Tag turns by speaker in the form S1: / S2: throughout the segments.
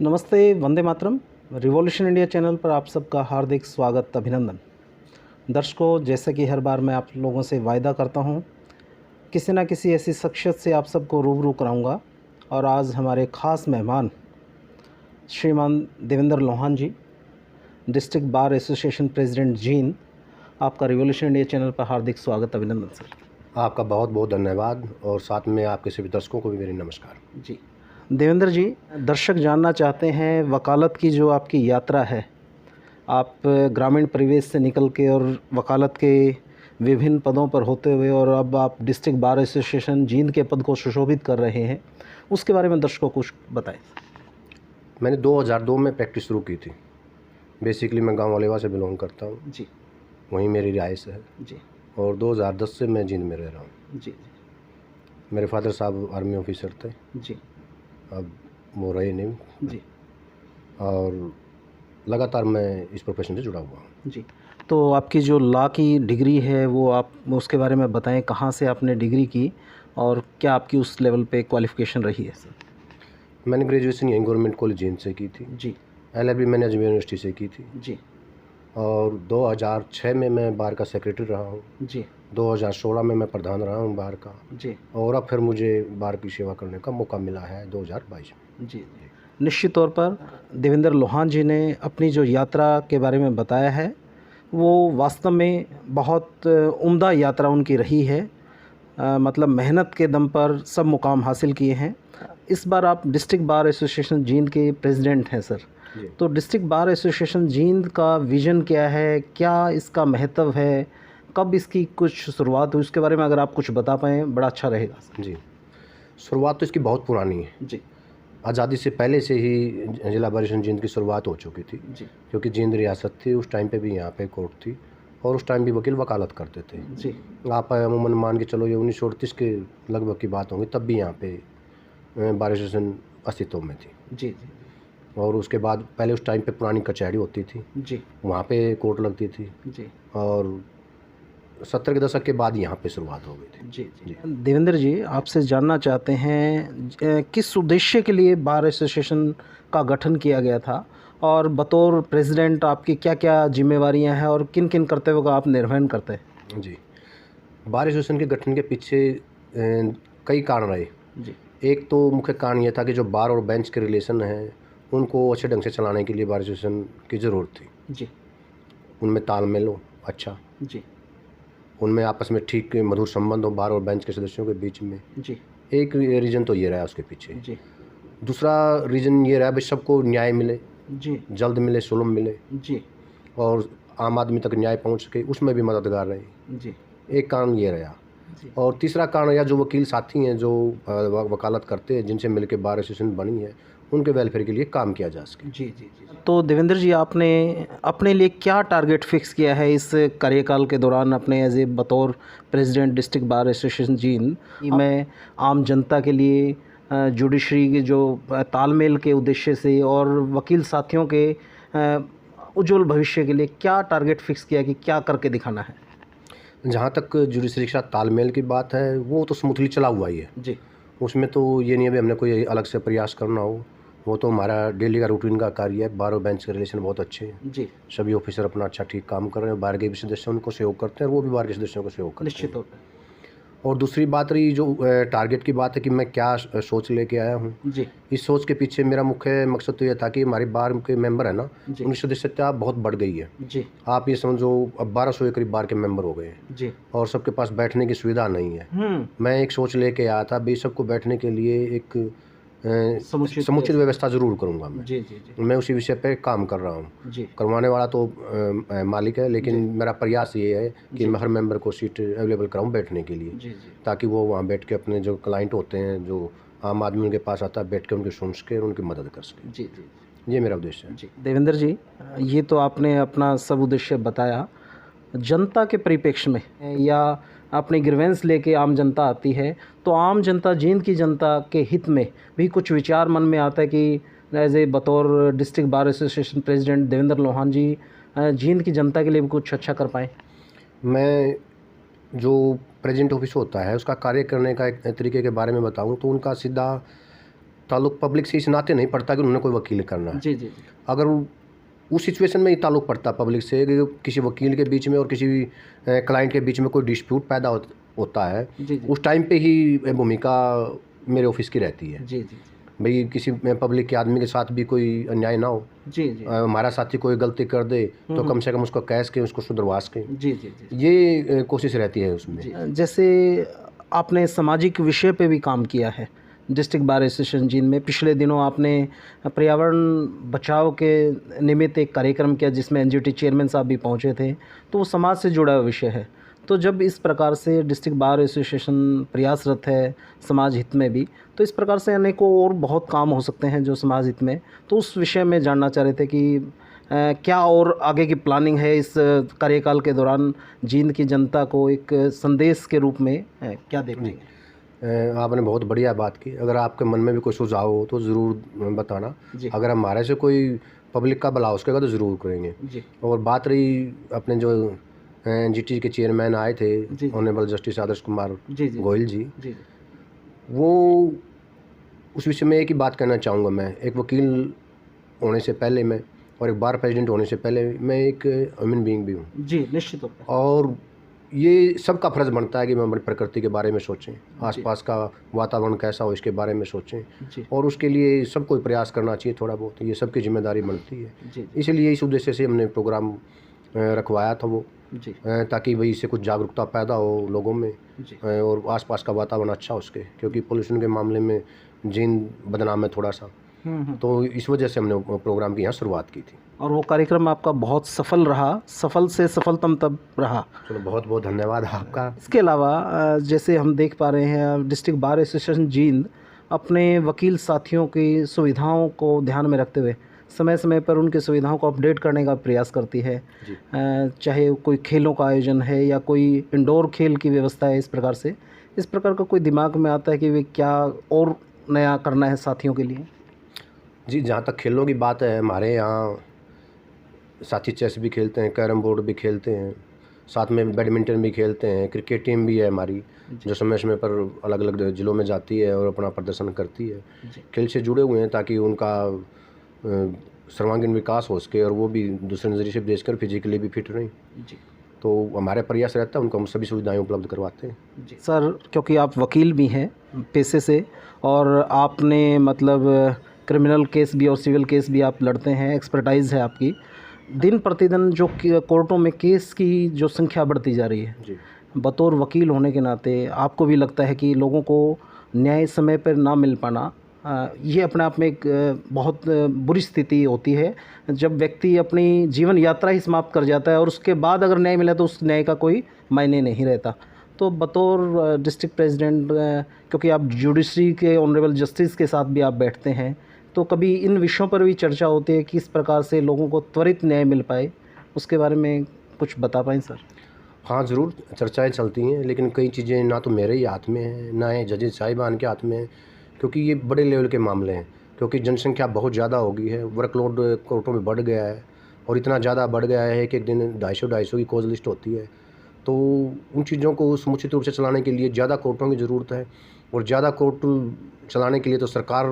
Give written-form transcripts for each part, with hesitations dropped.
S1: नमस्ते, Vande Mataram. Revolution India channel पर आप सबका हार्दिक स्वागत, अभिनंदन। दर्शकों, जैसे कि हर बार मैं आप लोगों से वायदा करता हूं, किसी न किसी ऐसी शख्सियत से आप सबको रूबरू कराऊंगा। और आज हमारे ख़ास मेहमान श्रीमान Devendra Lohan ji, district bar association president Jind. आपका रिवॉल्यूशन इंडिया चैनल पर हार्दिक स्वागत, अभिनंदन सर।
S2: आपका बहुत बहुत धन्यवाद और साथ में आपके सभी दर्शकों को भी मेरी नमस्कार।
S1: जी देवेंद्र जी, दर्शक जानना चाहते हैं वकालत की जो आपकी यात्रा है, आप ग्रामीण परिवेश से निकल के और वकालत के विभिन्न पदों पर होते हुए और अब आप डिस्ट्रिक्ट बार एसोसिएशन जींद के पद को सुशोभित कर रहे हैं, उसके बारे में दर्शकों को कुछ बताएं।
S2: मैंने 2002 में प्रैक्टिस शुरू की थी। बेसिकली मैं गांव वालेवा से बिलोंग करता हूं,
S1: जी
S2: वहीं मेरी रिहाइश है
S1: जी
S2: और 2010 से मैं जींद में रह रहा हूं।
S1: जी
S2: मेरे फादर साहब आर्मी ऑफिसर थे,
S1: जी
S2: अब वो रहे नहीं,
S1: जी
S2: और लगातार मैं इस प्रोफेशन से जुड़ा हुआ हूँ।
S1: जी। तो आपकी जो लॉ की डिग्री है वो आप उसके बारे में बताएं, कहाँ से आपने डिग्री की और क्या आपकी उस लेवल पे क्वालिफ़िकेशन रही है सर?
S2: मैंने ग्रेजुएशन यहीं गवर्नमेंट कॉलेज जींद से की थी।
S1: जी
S2: LLB मैंने अजमेर यूनिवर्सिटी से की थी
S1: जी
S2: और 2006 में मैं बार का सेक्रेटरी रहा हूँ।
S1: जी
S2: 2016 में मैं प्रधान रहा हूँ बार का,
S1: जी
S2: और अब फिर मुझे बार की सेवा करने का मौका मिला है 2022 में।
S1: जी। निश्चित तौर पर देवेंद्र लोहान जी ने अपनी जो यात्रा के बारे में बताया है वो वास्तव में बहुत उम्दा यात्रा उनकी रही है। मतलब मेहनत के दम पर सब मुकाम हासिल किए हैं। इस बार आप डिस्ट्रिक्ट बार एसोसिएशन जींद के प्रेसिडेंट हैं सर। तो डिस्ट्रिक्ट बार एसोसिएशन जींद का विज़न क्या है, क्या इसका महत्व है, कब इसकी कुछ शुरुआत हुई, उसके बारे में अगर आप कुछ बता पाएँ बड़ा अच्छा रहेगा सर।
S2: जी, शुरुआत तो इसकी बहुत पुरानी है।
S1: जी
S2: आज़ादी से पहले से ही जिला परिषद जींद की शुरुआत हो चुकी थी,
S1: जी
S2: क्योंकि जींद रियासत थी उस टाइम पे भी यहाँ पे कोर्ट थी और उस टाइम भी वकील वकालत करते थे।
S1: जी
S2: आप अमूमन मान के चलो ये 1938 के लगभग की बात होगी, तब भी यहाँ पे बार एसोसिएशन अस्तित्व में थी।
S1: जी जी
S2: और उसके बाद पहले उस टाइम पे पुरानी कचहरी होती थी,
S1: जी
S2: वहाँ पे कोर्ट लगती थी,
S1: जी
S2: और 70 के दशक के बाद यहाँ पे शुरुआत हो गई थी।
S1: जी जी। देवेंद्र जी, आपसे जानना चाहते हैं किस उद्देश्य के लिए बार एसोसिएशन का गठन किया गया था और बतौर प्रेसिडेंट आपकी क्या क्या जिम्मेवारियां हैं और किन किन कर्तव्यों का आप निर्वहन करते हैं?
S2: जी, बार एसोसिएशन के गठन के पीछे कई कारण रहे।
S1: जी
S2: एक तो मुख्य कारण ये था कि जो बार और बेंच के रिलेशन हैं उनको अच्छे ढंग से चलाने के लिए बार एसोसिएशन की ज़रूरत थी।
S1: जी
S2: उनमें तालमेल हो अच्छा,
S1: जी
S2: उनमें आपस में ठीक मधुर संबंध हो बार और बेंच के सदस्यों के बीच में।
S1: जी
S2: एक रीज़न तो ये रहा उसके पीछे।
S1: जी
S2: दूसरा रीज़न ये रहा भाई सबको न्याय मिले,
S1: जी
S2: जल्द मिले, सुलभ मिले,
S1: जी
S2: और आम आदमी तक न्याय पहुंच सके, उसमें भी मददगार रहे।
S1: जी
S2: एक कारण ये रहा।
S1: जी
S2: और तीसरा कारण या जो वकील साथी हैं जो वकालत करते हैं, जिनसे मिलकर बार एसोसिएशन बनी है, उनके वेलफेयर के लिए काम किया जा सके।
S1: जी जी जी। तो देवेंद्र जी, आपने अपने लिए क्या टारगेट फिक्स किया है इस कार्यकाल के दौरान अपने एज ए बतौर president district bar association Jind कि मैं आम जनता के लिए जुडिशरी के जो तालमेल के उद्देश्य से और वकील साथियों के उज्जवल भविष्य के लिए क्या टारगेट फिक्स किया कि क्या करके दिखाना है?
S2: जहाँ तक जुडिशरी के साथ तालमेल की बात है, वो तो स्मूथली चला हुआ ही है।
S1: जी
S2: उसमें तो ये नहीं है भी हमने कोई अलग से प्रयास करना हो, वो तो हमारा डेली का रूटीन का कार्य है। बार और बेंच के रिलेशन बहुत अच्छे हैं,
S1: जी।
S2: सभी ऑफिसर अपना अच्छा ठीक काम कर रहे हैं, बार के भी सदस्य उनको सहयोग करते हैं और वो भी बार के सदस्यों को सहयोग करते हैं।
S1: निश्चित तौर पर।
S2: और दूसरी बात रही जो टारगेट की बात है कि मैं क्या सोच लेके आया हूँ।
S1: जी
S2: इस सोच के पीछे मेरा मुख्य मकसद तो ये था कि हमारी बार के मेंबर है ना,
S1: जी
S2: उनकी सदस्यता बहुत बढ़ गई है।
S1: जी
S2: आप ये समझो अब 1200 के करीब बार के मेंबर हो गए हैं
S1: जी।
S2: और सबके पास बैठने की सुविधा नहीं है। मैं एक सोच लेके आया था भाई सबको बैठने के लिए एक समुचित व्यवस्था ज़रूर करूँगा।
S1: जी जी जी।
S2: मैं उसी विषय पे काम कर रहा हूँ।
S1: जी
S2: करवाने वाला तो मालिक है, लेकिन मेरा प्रयास ये है कि मैं हर मेंबर को सीट अवेलेबल कराऊँ बैठने के लिए,
S1: जी जी
S2: ताकि वो वहाँ बैठ के अपने जो क्लाइंट होते हैं, जो आम आदमी उनके पास आता है, बैठ के उनकी सुन सके और उनकी मदद कर सके।
S1: जी जी
S2: ये मेरा उद्देश्य है।
S1: जी। देवेंद्र जी, ये तो आपने अपना सब उद्देश्य बताया। जनता के परिप्रेक्ष्य में या अपनी ग्रीवेंस लेके आम जनता आती है, तो आम जनता, जींद की जनता के हित में भी कुछ विचार मन में आता है कि एज ए बतौर district bar association president Devendra Lohan ji Jind की जनता के लिए भी कुछ अच्छा कर पाएँ।
S2: मैं जो प्रेजेंट ऑफिस होता है उसका कार्य करने का एक तरीके के बारे में बताऊं तो उनका सीधा ताल्लुक पब्लिक से इस नाते नहीं पड़ता कि उन्होंने कोई वकील करना है।
S1: जी जी जी।
S2: अगर उस सिचुएशन में ही ताल्लुक पड़ता पब्लिक से कि किसी वकील के बीच में और किसी क्लाइंट के बीच में कोई डिस्प्यूट पैदा होता है,
S1: जी जी
S2: उस टाइम पे ही भूमिका मेरे ऑफिस की रहती है।
S1: जी जी
S2: भाई किसी पब्लिक के आदमी के साथ भी कोई अन्याय ना हो,
S1: जी जी
S2: हमारा साथी कोई गलती कर दे तो कम से कम उसको कैस के उसको सुधरवा सकें,
S1: जी जी जी
S2: ये कोशिश रहती है उसमें।
S1: जी। जैसे आपने सामाजिक विषय पे भी काम किया है डिस्ट्रिक्ट बार एसोसिएशन जींद में। पिछले दिनों आपने पर्यावरण बचाव के निमित्त एक कार्यक्रम किया जिसमें एनजीटी चेयरमैन साहब भी पहुंचे थे, तो वो समाज से जुड़ा हुआ विषय है। तो जब इस प्रकार से डिस्ट्रिक्ट बार एसोसिएशन प्रयासरत है समाज हित में भी, तो इस प्रकार से अनेकों और बहुत काम हो सकते हैं जो समाज हित में। तो उस विषय में जानना चाह रहे थे कि क्या और आगे की प्लानिंग है इस कार्यकाल के दौरान जींद की जनता को एक संदेश के रूप में क्या देखते हैं?
S2: आपने बहुत बढ़िया बात की। अगर आपके मन में भी कोई सुझाव हो तो ज़रूर बताना।
S1: जी।
S2: अगर हमारे से कोई पब्लिक का भला हो सकेगा तो ज़रूर करेंगे।
S1: जी
S2: और बात रही अपने जो एनजीटी के चेयरमैन आए थे,
S1: जी।
S2: ऑनरेबल जस्टिस आदर्श कुमार
S1: जी जी
S2: गोयल जी,
S1: जी
S2: वो उस विषय में एक ही बात कहना चाहूँगा। मैं एक वकील होने से पहले मैं और एक बार प्रेसिडेंट होने से पहले मैं एक ह्यूमन बीइंग भी हूँ,
S1: जी निश्चित तौर पर।
S2: और ये सबका फ़र्ज़ बनता है कि हम अपनी प्रकृति के बारे में सोचें, आसपास का वातावरण कैसा हो इसके बारे में सोचें,
S1: जी
S2: और उसके लिए सबको प्रयास करना चाहिए थोड़ा बहुत, ये सबकी जिम्मेदारी बनती है।
S1: जी
S2: इसीलिए इस उद्देश्य से हमने प्रोग्राम रखवाया था वो,
S1: जी
S2: ताकि भाई इससे कुछ जागरूकता पैदा हो लोगों में,
S1: जी
S2: और आसपास का वातावरण अच्छा हो सके, क्योंकि पोल्यूशन के मामले में जींद बदनाम है थोड़ा सा। तो इस वजह से हमने प्रोग्राम की यहाँ शुरुआत की थी।
S1: और वो कार्यक्रम आपका बहुत सफल रहा, सफल से सफलतम तब रहा।
S2: चलो बहुत बहुत धन्यवाद आपका।
S1: इसके अलावा जैसे हम देख पा रहे हैं डिस्ट्रिक्ट बार एसोसिएशन जींद अपने वकील साथियों की सुविधाओं को ध्यान में रखते हुए समय समय पर उनकी सुविधाओं को अपडेट करने का प्रयास करती है।
S2: जी।
S1: चाहे कोई खेलों का आयोजन है या कोई इंडोर खेल की व्यवस्था है, इस प्रकार का कोई दिमाग में आता है कि वे क्या और नया करना है साथियों के लिए?
S2: जी, जहाँ तक खेलों की बात है, हमारे यहाँ साथी चेस भी खेलते हैं, कैरम बोर्ड भी खेलते हैं, साथ में बैडमिंटन भी खेलते हैं, क्रिकेट टीम भी है हमारी, जो समय समय पर अलग अलग ज़िलों में जाती है और अपना प्रदर्शन करती है। खेल से जुड़े हुए हैं ताकि उनका सर्वांगीण विकास हो सके और वो भी दूसरे नज़रिए से देखकर फिजिकली भी फिट रहें।
S1: जी
S2: तो हमारे प्रयास रहता है उनको हम सभी सुविधाएं उपलब्ध करवाते हैं।
S1: जी सर, क्योंकि आप वकील भी हैं पेशे से और आपने मतलब क्रिमिनल केस भी और सिविल केस भी आप लड़ते हैं, एक्सपर्टाइज़ है आपकी। दिन प्रतिदिन जो कोर्टों में केस की जो संख्या बढ़ती जा रही है,
S2: जी।
S1: बतौर वकील होने के नाते आपको भी लगता है कि लोगों को न्याय समय पर ना मिल पाना ये अपने आप में एक बहुत बुरी स्थिति होती है जब व्यक्ति अपनी जीवन यात्रा ही समाप्त कर जाता है और उसके बाद अगर न्याय मिला तो उस न्याय का कोई मायने नहीं रहता। तो बतौर डिस्ट्रिक्ट प्रेसिडेंट, क्योंकि आप जुडिशरी के ऑनरेबल जस्टिस के साथ भी आप बैठते हैं, तो कभी इन विषयों पर भी चर्चा होती है कि किस प्रकार से लोगों को त्वरित न्याय मिल पाए, उसके बारे में कुछ बता पाएँ सर?
S2: हाँ, ज़रूर चर्चाएँ चलती हैं, लेकिन कई चीज़ें ना तो मेरे ही हाथ में हैं, ना ही जजेस साहिबान के हाथ में है, क्योंकि ये बड़े लेवल के मामले हैं। क्योंकि जनसंख्या बहुत ज़्यादा हो गई है, वर्कलोड कोर्टों में बढ़ गया है और इतना ज़्यादा बढ़ गया है कि एक दिन 250 की कॉज लिस्ट होती है। तो उन चीज़ों को समुचित रूप से चलाने के लिए ज़्यादा कोर्टों की ज़रूरत है, और ज़्यादा कोर्ट चलाने के लिए तो सरकार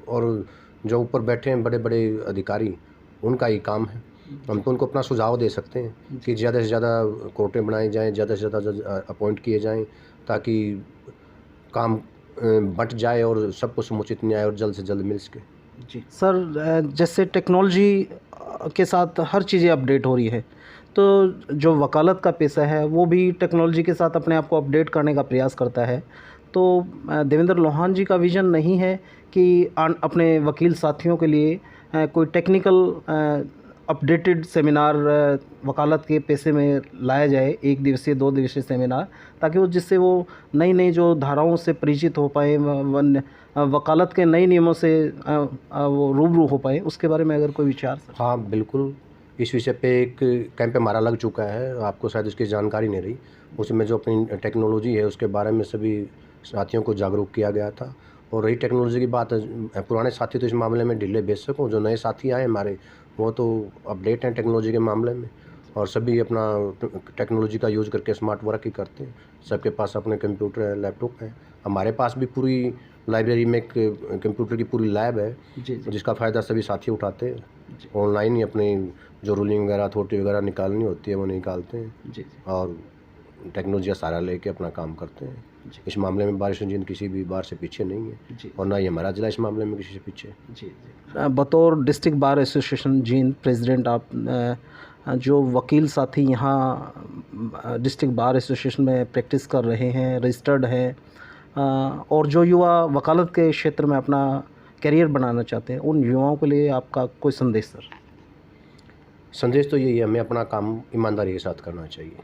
S2: और जो ऊपर बैठे हैं बड़े बड़े अधिकारी, उनका ही काम है। हम तो उनको अपना सुझाव दे सकते हैं कि ज़्यादा से ज़्यादा कोर्टें बनाई जाएँ, ज़्यादा से ज़्यादा जज अपॉइंट किए जाएँ, ताकि काम बँट जाए और सबको समुचित न्याय और जल्द से जल्द मिल सके।
S1: जी सर, जैसे टेक्नोलॉजी के साथ हर चीज़ें अपडेट हो रही है, तो जो वकालत का पेशा है वो भी टेक्नोलॉजी के साथ अपने आप को अपडेट करने का प्रयास करता है। तो देवेंद्र लोहान जी का विज़न नहीं है कि अपने वकील साथियों के लिए कोई टेक्निकल अपडेटेड सेमिनार वकालत के पेशे में लाया जाए, 1 दिवसीय 2 दिवसीय सेमिनार, ताकि वो जिससे वो नई नई जो धाराओं से परिचित हो पाए, वकालत के नए नियमों से वो रूबरू हो पाए, उसके बारे में अगर कोई विचार सर?
S2: हाँ, बिल्कुल। इस विषय पे एक कैंप हमारा लग चुका है, आपको शायद उसकी जानकारी नहीं रही। उसमें जो अपनी टेक्नोलॉजी है उसके बारे में सभी साथियों को जागरूक किया गया था। और रही टेक्नोलॉजी की बात, पुराने साथी तो इस मामले में ढीले बेशक हों, जो नए साथी आए हमारे वो तो अपडेट हैं टेक्नोलॉजी के मामले में, और सभी अपना टेक्नोलॉजी का यूज़ करके स्मार्ट वर्क ही करते हैं। सबके पास अपने कंप्यूटर है, लैपटॉप है। हमारे पास भी पूरी लाइब्रेरी में एक कंप्यूटर की पूरी लैब है,
S1: जी जी
S2: जिसका फ़ायदा सभी साथी उठाते हैं।
S1: जी
S2: ऑनलाइन ही अपनी जो रूलिंग वगैरह अथॉरिटी वगैरह निकालनी होती है वो निकालते हैं
S1: जी
S2: और टेक्नोलॉजी का सहारा लेके अपना काम करते हैं।
S1: जी
S2: इस मामले में बारिश रंजीत किसी भी बार से पीछे नहीं है
S1: जी
S2: और ना ही हमारा जिला इस मामले में किसी से पीछे है।
S1: जी जी। बतौर district bar association Jind president आप जो वकील साथी यहाँ डिस्ट्रिक्ट बार एसोसिएशन में प्रैक्टिस कर रहे हैं, रजिस्टर्ड हैं, और जो युवा वकालत के क्षेत्र में अपना करियर बनाना चाहते हैं, उन युवाओं के लिए आपका कोई संदेश सर?
S2: संदेश तो यही है, हमें अपना काम ईमानदारी के साथ करना चाहिए।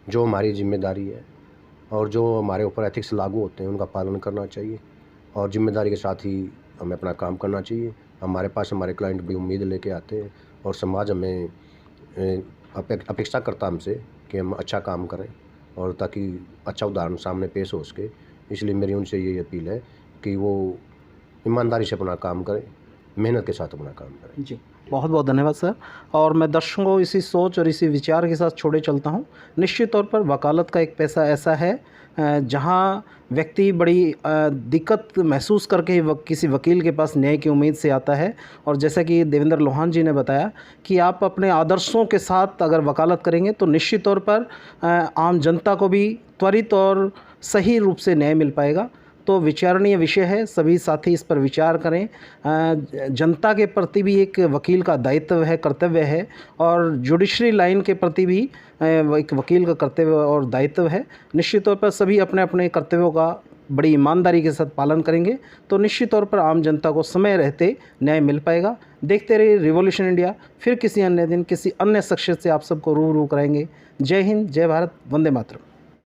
S2: जो हमारी जिम्मेदारी है और जो हमारे ऊपर एथिक्स लागू होते हैं उनका पालन करना चाहिए और जिम्मेदारी के साथ ही हमें अपना काम करना चाहिए। हमारे पास हमारे क्लाइंट भी उम्मीद लेके आते हैं और समाज हमें अपेक्षा करता हमसे कि हम अच्छा काम करें और ताकि अच्छा उदाहरण सामने पेश हो सके। इसलिए मेरी उनसे यही अपील है कि वो ईमानदारी से अपना काम करें, मेहनत के साथ अपना काम करें।
S1: जी, बहुत बहुत धन्यवाद सर। और मैं दर्शकों को इसी सोच और इसी विचार के साथ छोड़े चलता हूँ। निश्चित तौर पर वकालत का एक पैसा ऐसा है जहाँ व्यक्ति बड़ी दिक्कत महसूस करके ही किसी वकील के पास न्याय की उम्मीद से आता है। और जैसा कि देवेंद्र लोहान जी ने बताया कि आप अपने आदर्शों के साथ अगर वकालत करेंगे तो निश्चित तौर पर आम जनता को भी त्वरित और सही रूप से न्याय मिल पाएगा। तो विचारणीय विषय है, सभी साथी इस पर विचार करें। जनता के प्रति भी एक वकील का दायित्व है, कर्तव्य है, और जुडिशरी लाइन के प्रति भी एक वकील का कर्तव्य और दायित्व है। निश्चित तौर पर सभी अपने अपने कर्तव्यों का बड़ी ईमानदारी के साथ पालन करेंगे तो निश्चित तौर पर आम जनता को समय रहते न्याय मिल पाएगा। देखते रहिए रिवॉल्यूशन इंडिया। फिर किसी अन्य दिन किसी अन्य शख्सियत से आप सबको रूबरू कराएंगे। जय हिंद, जय भारत, वंदे मातरम।